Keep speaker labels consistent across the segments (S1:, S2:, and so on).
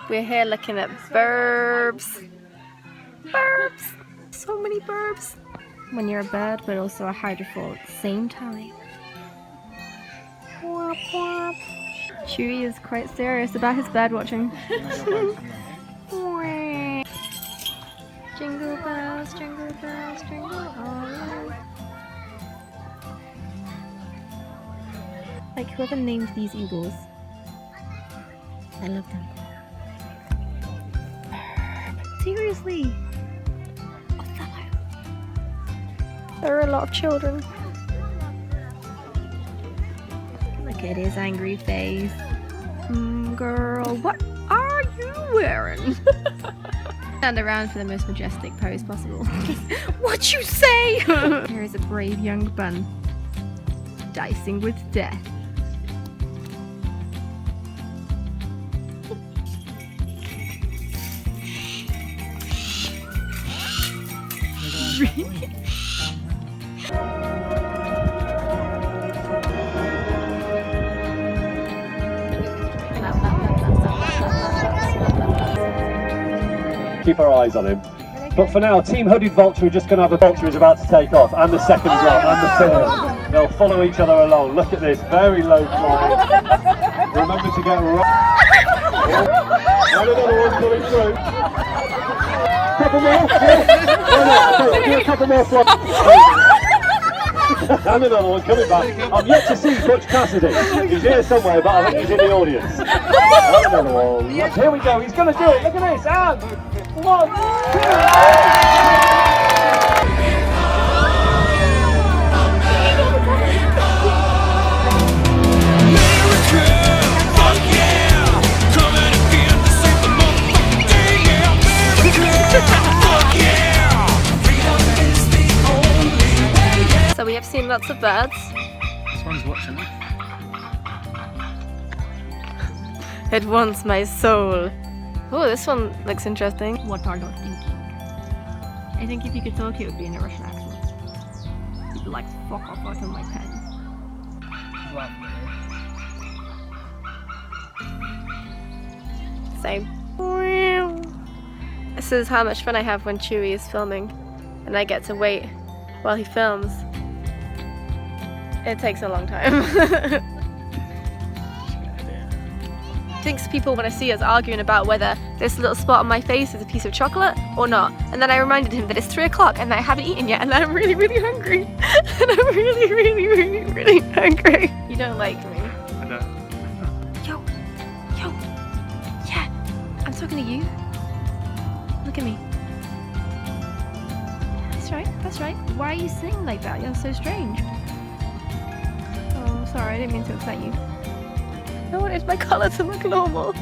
S1: We're here looking at birds. Birds! So many birds. When you're a bird, but also a hydrophile at the same time. Womp womp. Chewie is quite serious about his bird watching. Jingle bells, jingle bells, jingle all the way. Like whoever named these eagles, I love them. Seriously. Othello. There are a lot of children. Look at his angry face. Girl, what are you wearing? Stand around for the most majestic pose possible. What you say? Here is a brave young bun, dicing with death.
S2: Keep our eyes on him. But for now, Team Hooded Vulture are just going to have a vulture who's about to take off, and the second as well, and the third. They'll follow each other along. Look at this, very low flying. Remember to get right. And another one coming through. Couple more. Yeah. A couple more flies. And another one coming back. I'm yet to see Butch Cassidy. He's here somewhere, but I think he's in the audience. And another one. Here we go. He's going to do it. Look at this. And 1, 2.
S1: So we have seen lots of birds.
S3: This one's watching us.
S1: It wants my soul. Oh, this one looks interesting.
S4: What are you thinking? I think if you could talk, it would be in a Russian accent. You'd be like, fuck off out of my pen.
S1: Same. This is how much fun I have when Chewie is filming and I get to wait while he films. It takes a long time. I think people want to see us arguing about whether this little spot on my face is a piece of chocolate or not. And then I reminded him that it's 3 o'clock and that I haven't eaten yet and that I'm really, really hungry. And I'm really, really, really, really hungry. You don't like me.
S3: I don't.
S1: Yo. Yeah. I'm talking to you. Look at me. That's right. Why are you singing like that? You're so strange. Oh, sorry, I didn't mean to upset you. I wanted my colour to look normal.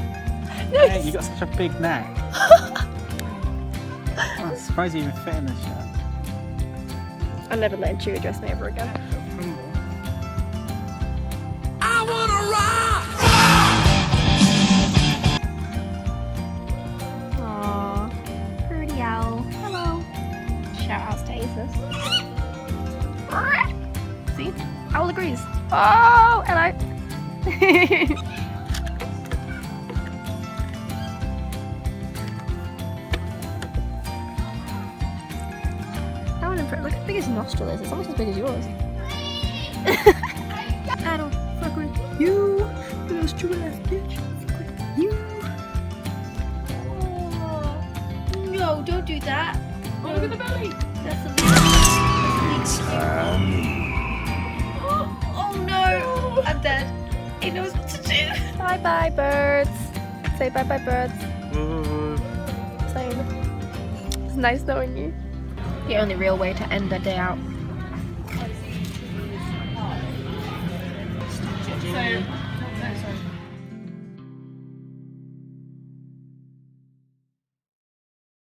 S1: No,
S3: Hey, you got such a big neck. I'm surprised you even fit in this shirt.
S1: I'm never letting Chewie dress me ever again.
S5: I wanna rock!
S1: Aww, pretty owl. Hello. Shout outs to Asus. See? Owl agrees. Oh, hello. Look how big his nostril is. It's almost as big as yours. I don't fuck with you, little stupid ass bitch. Fuck with you. Oh, no, don't do that. Oh, look at the belly. That's a oh no, I'm dead. He knows what to do. Bye bye, birds. Say bye bye, birds. Same. It's nice knowing you. The only real way to end a day out.
S4: So